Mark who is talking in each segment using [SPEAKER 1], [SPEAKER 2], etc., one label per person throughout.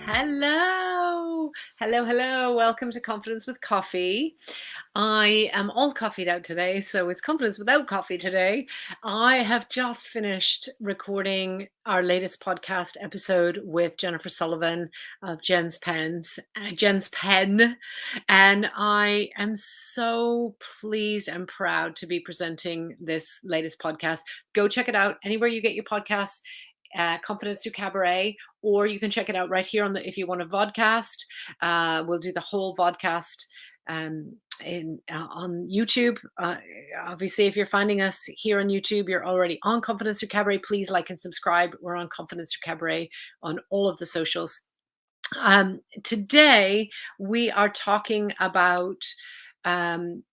[SPEAKER 1] Hello. Hello, hello. Welcome to Confidence with Coffee. I am all coffeeed out today, so it's Confidence without coffee today. I have just finished recording our latest podcast episode with Jennifer Sullivan of Jen's Pen, and I am so pleased and proud to be presenting this latest podcast. Go check it out anywhere you get your podcasts. Confidence Through Cabaret, or you can check it out right here on the if you want a vodcast. We'll do the whole vodcast in on YouTube. Obviously, if you're finding us here on YouTube, you're already on Confidence Through Cabaret. Please like and subscribe. We're on Confidence Through Cabaret on all of the socials. Today we are talking about um,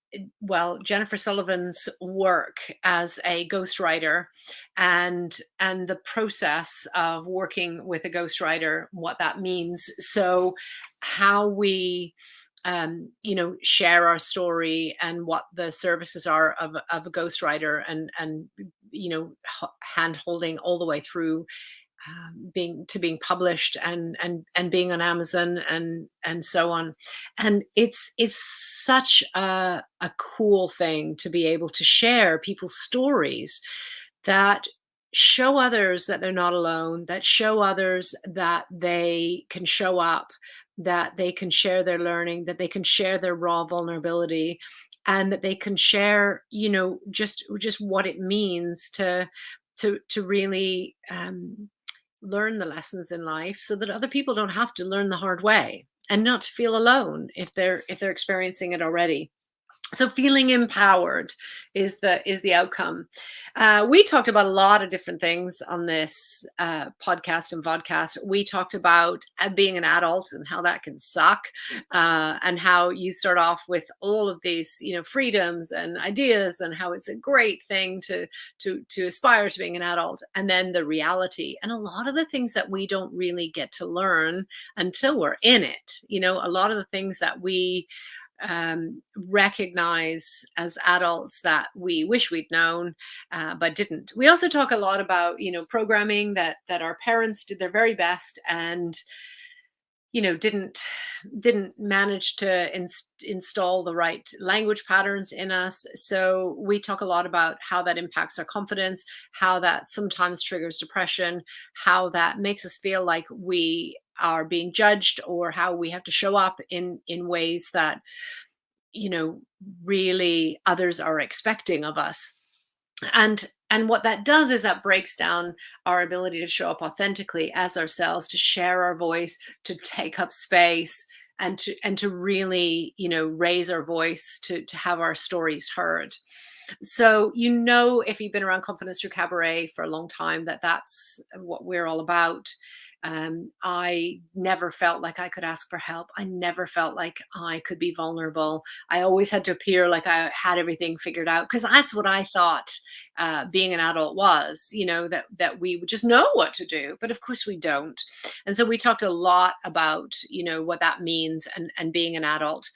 [SPEAKER 1] Jennifer Sullivan's work as a ghostwriter and the process of working with a ghostwriter, what that means. So how we share our story and what the services are of a ghostwriter and hand holding all the way through being published and being on Amazon and so on. And it's such a cool thing to be able to share people's stories that show others that they're not alone, that show others that they can show up, that they can share their learning, that they can share their raw vulnerability, and that they can share, just what it means to really learn the lessons in life so that other people don't have to learn the hard way and not feel alone if they're experiencing it already. So feeling empowered is the outcome. We talked about a lot of different things on this podcast and vodcast. We talked about being an adult and how that can suck, and how you start off with all of these, freedoms and ideas, and how it's a great thing to aspire to being an adult, and then the reality, and a lot of the things that we don't really get to learn until we're in it. A lot of the things that we recognize as adults that we wish we'd known, but didn't. We also talk a lot about programming that our parents did their very best and didn't manage to install the right language patterns in us. So we talk a lot about how that impacts our confidence, how that sometimes triggers depression, how that makes us feel like we are being judged, or how we have to show up in ways that really others are expecting of us. And what that does is that breaks down our ability to show up authentically as ourselves, to share our voice, to take up space, and to really raise our voice, to have our stories heard. So if you've been around Confidence Through Cabaret for a long time, that's what we're all about. I never felt like I could ask for help. I never felt like I could be vulnerable. I always had to appear like I had everything figured out, because that's what I thought being an adult was, that we would just know what to do. But of course we don't. And so we talked a lot about, what that means and being an adult.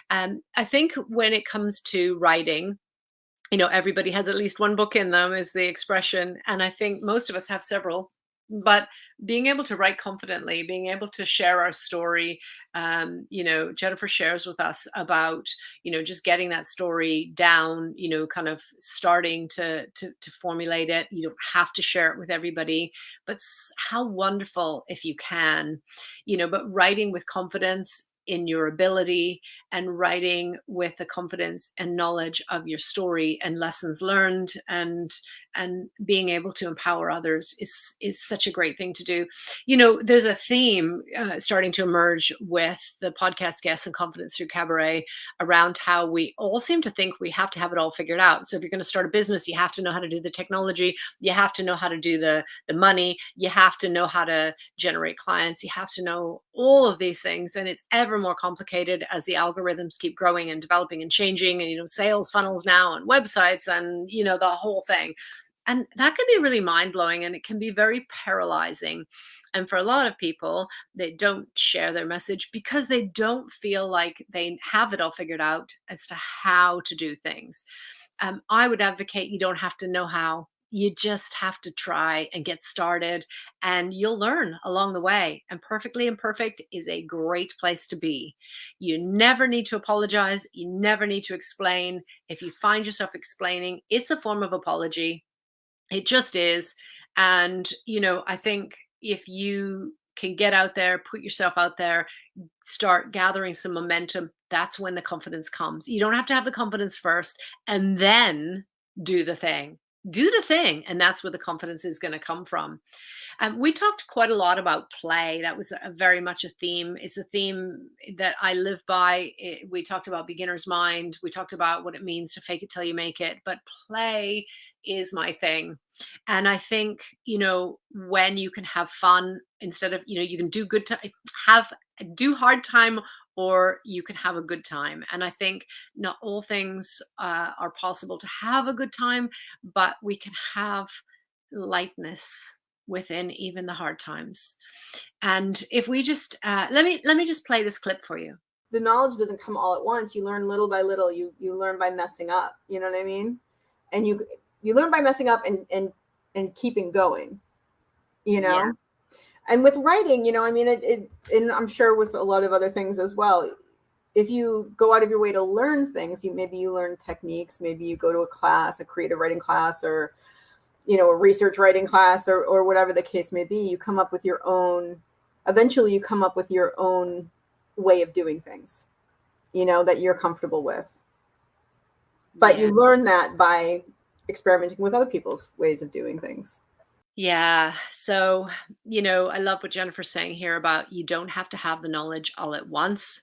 [SPEAKER 1] I think when it comes to writing, everybody has at least one book in them, is the expression. And I think most of us have several. But being able to write confidently, being able to share our story, Jennifer shares with us about, just getting that story down, kind of starting to formulate it. You don't have to share it with everybody, but how wonderful if you can, but writing with confidence in your ability, and writing with the confidence and knowledge of your story and lessons learned, and being able to empower others is such a great thing to do. There's a theme starting to emerge with the podcast guests and Confidence Through Cabaret around how we all seem to think we have to have it all figured out. So if you're going to start a business, you have to know how to do the technology, you have to know how to do the money, you have to know how to generate clients, you have to know all of these things, and it's ever more complicated as the algorithms keep growing and developing and changing, and sales funnels now and websites and the whole thing. And that can be really mind-blowing, and it can be very paralyzing. And for a lot of people, they don't share their message because they don't feel like they have it all figured out as to how to do things. I would advocate you don't have to know how. You just have to try and get started, and you'll learn along the way. And perfectly imperfect is a great place to be. You never need to apologize. You never need to explain. If you find yourself explaining, it's a form of apology. It just is. And, I think if you can get out there, put yourself out there, start gathering some momentum, that's when the confidence comes. You don't have to have the confidence first and then do the thing. Do the thing, and that's where the confidence is going to come from. We talked quite a lot about play. That was a very much a theme. It's a theme that I live by. We talked about beginner's mind. We talked about what it means to fake it till you make it. But play is my thing. And I think, when you can have fun instead of, you can do good time, do hard time, or you can have a good time. And I think not all things are possible to have a good time, but we can have lightness within even the hard times. And if we just let me just play this clip for you.
[SPEAKER 2] The knowledge doesn't come all at once. You learn little by little. You learn by messing up. You know what I mean? And you learn by messing up and keeping going.
[SPEAKER 1] Yeah.
[SPEAKER 2] And with writing, and I'm sure with a lot of other things as well. If you go out of your way to learn things, maybe you learn techniques. Maybe you go to a class, a creative writing class, or a research writing class, or whatever the case may be. You come up with your own. Eventually, you come up with your own way of doing things, that you're comfortable with. But
[SPEAKER 1] Yeah.
[SPEAKER 2] you learn that by experimenting with other people's ways of doing things.
[SPEAKER 1] Yeah. So, I love what Jennifer's saying here about you don't have to have the knowledge all at once.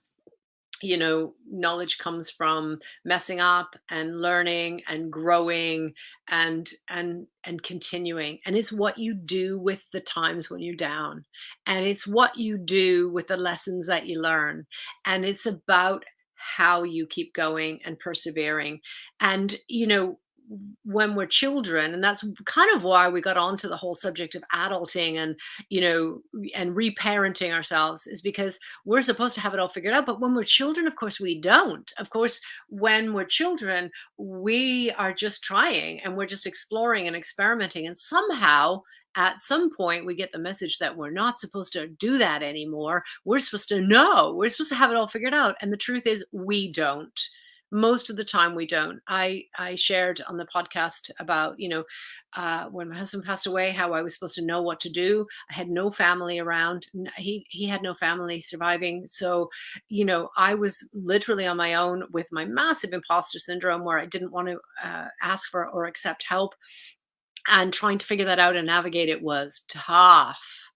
[SPEAKER 1] Knowledge comes from messing up and learning and growing and continuing. And it's what you do with the times when you're down. And it's what you do with the lessons that you learn. And it's about how you keep going and persevering. And, when we're children, and that's kind of why we got onto the whole subject of adulting and, and reparenting ourselves, is because we're supposed to have it all figured out. But when we're children, of course, we don't. Of course, when we're children, we are just trying and we're just exploring and experimenting. And somehow, at some point, we get the message that we're not supposed to do that anymore. We're supposed to know, we're supposed to have it all figured out. And the truth is, we don't. Most of the time we don't. I shared on the podcast about, when my husband passed away, how I was supposed to know what to do. I had no family around. He had no family surviving. So, I was literally on my own with my massive imposter syndrome, where I didn't want to ask for or accept help. And trying to figure that out and navigate it was tough.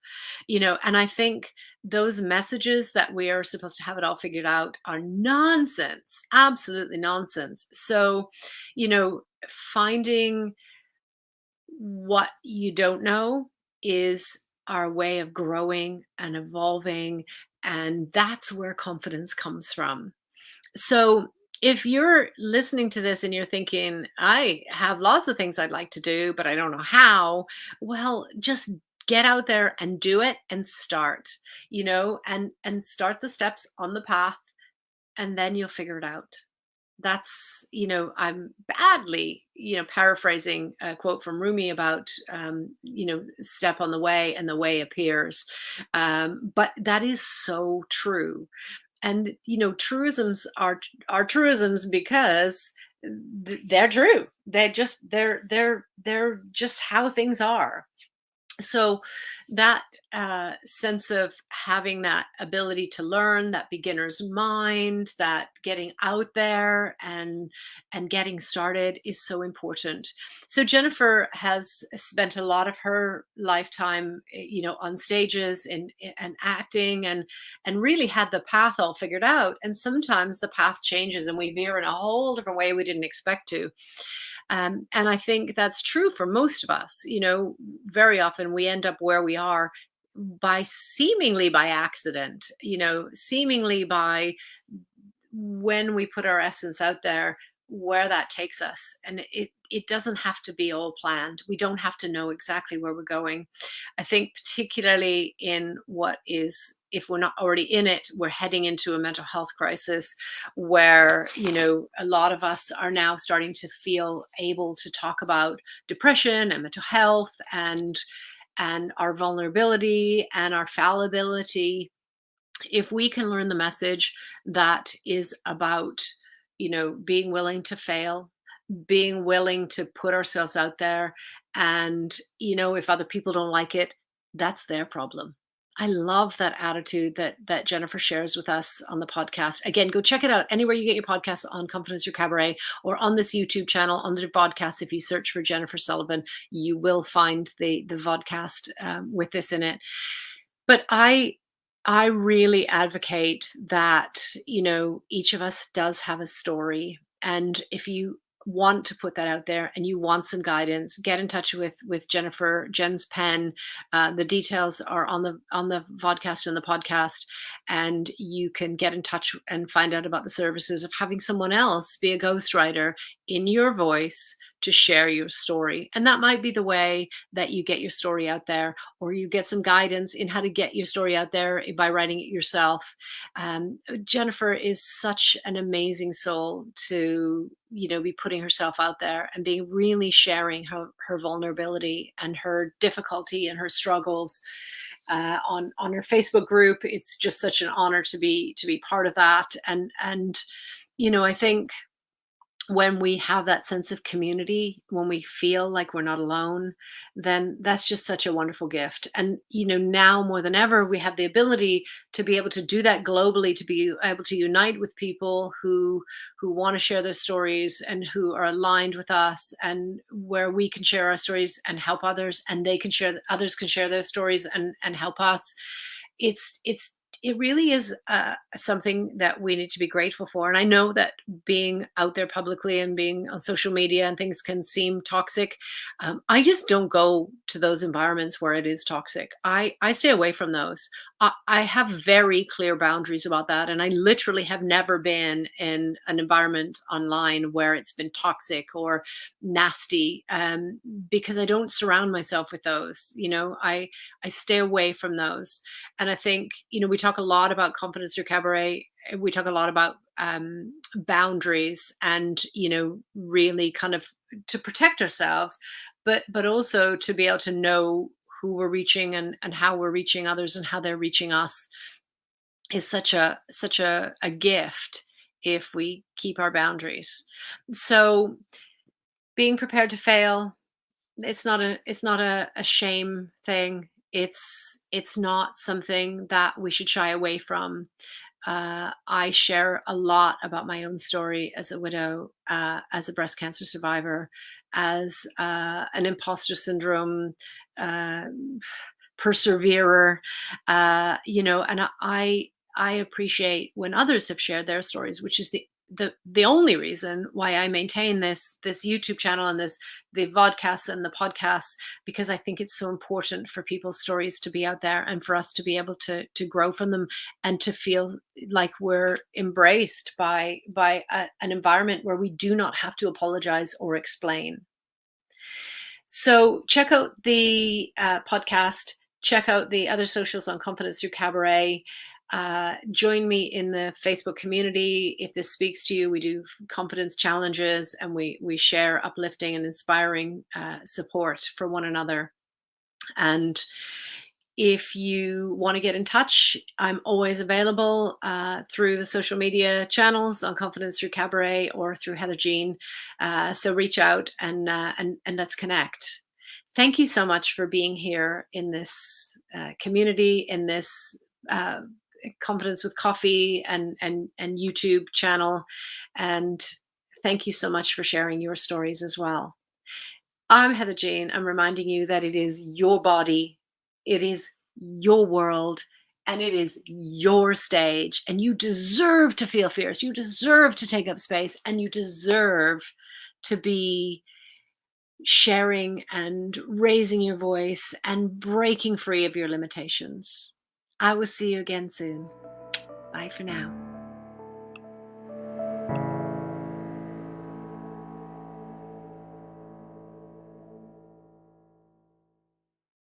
[SPEAKER 1] And I think those messages that we are supposed to have it all figured out are nonsense, absolutely nonsense. So, finding what you don't know is our way of growing and evolving. And that's where confidence comes from. So, if you're listening to this and you're thinking, I have lots of things I'd like to do, but I don't know how, well, just get out there and do it and start, and start the steps on the path, and then you'll figure it out. That's, I'm badly, paraphrasing a quote from Rumi about, step on the way and the way appears. But that is so true. And, truisms are truisms because they're true. They're just how things are. So that sense of having that ability to learn, that beginner's mind, that getting out there and getting started is so important. So Jennifer has spent a lot of her lifetime, on stages and acting and really had the path all figured out. And sometimes the path changes and we veer in a whole different way we didn't expect to. And I think that's true for most of us. Very often we end up where we are seemingly by accident, seemingly by when we put our essence out there, where that takes us. And it doesn't have to be all planned. We don't have to know exactly where we're going. I think particularly in what is, if we're not already in it, we're heading into a mental health crisis where, a lot of us are now starting to feel able to talk about depression and mental health and our vulnerability and our fallibility. If we can learn the message that is about, being willing to fail, being willing to put ourselves out there, and, if other people don't like it, that's their problem. I love that attitude that Jennifer shares with us on the podcast. Again, go check it out anywhere you get your podcasts, on Confidence Through Cabaret, or on this YouTube channel, on the Vodcast. If you search for Jennifer Sullivan, you will find the Vodcast with this in it. But I really advocate that, each of us does have a story. And if you want to put that out there and you want some guidance, get in touch with Jen's pen. The details are on the Vodcast and the podcast, and you can get in touch and find out about the services of having someone else be a ghostwriter in your voice to share your story. And that might be the way that you get your story out there, or you get some guidance in how to get your story out there by writing it yourself. Jennifer is such an amazing soul to, be putting herself out there and being really sharing her vulnerability and her difficulty and her struggles on her Facebook group. It's just such an honor to be part of that. And I think when we have that sense of community, when we feel like we're not alone, then that's just such a wonderful gift. And, now more than ever, we have the ability to be able to do that globally, to be able to unite with people who want to share their stories and who are aligned with us, and where we can share our stories and help others, and others can share their stories and help us. It really is something that we need to be grateful for. And I know that being out there publicly and being on social media and things can seem toxic. I just don't go to those environments where it is toxic. I stay away from those. I have very clear boundaries about that. And I literally have never been in an environment online where it's been toxic or nasty, because I don't surround myself with those. I stay away from those. And I think, we talk a lot about Confidence Through Cabaret. We talk a lot about boundaries and, really kind of to protect ourselves, but also to be able to know who we're reaching and how we're reaching others and how they're reaching us is such a gift if we keep our boundaries. So being prepared to fail, it's not a shame thing. It's not something that we should shy away from. I share a lot about my own story as a widow, as a breast cancer survivor, as an imposter syndrome perseverer, and I appreciate when others have shared their stories, which is the only reason why I maintain this YouTube channel and the vodcasts and the podcasts, because I think it's so important for people's stories to be out there and for us to be able to grow from them and to feel like we're embraced by an environment where we do not have to apologize or explain. So check out the podcast, check out the other socials on Confidence Through Cabaret. Join me in the Facebook community. If this speaks to you, we do confidence challenges and we share uplifting and inspiring support for one another. And if you want to get in touch, I'm always available through the social media channels on Confidence Through Cabaret or through Heather Jean. So reach out and let's connect. Thank you so much for being here in this community, in this Confidence with Coffee and YouTube channel. And thank you so much for sharing your stories as well. I'm Heather Jean. I'm reminding you that it is your body, it is your world, and it is your stage. And you deserve to feel fierce. You deserve to take up space, and you deserve to be sharing and raising your voice and breaking free of your limitations. I will see you again soon. Bye for now.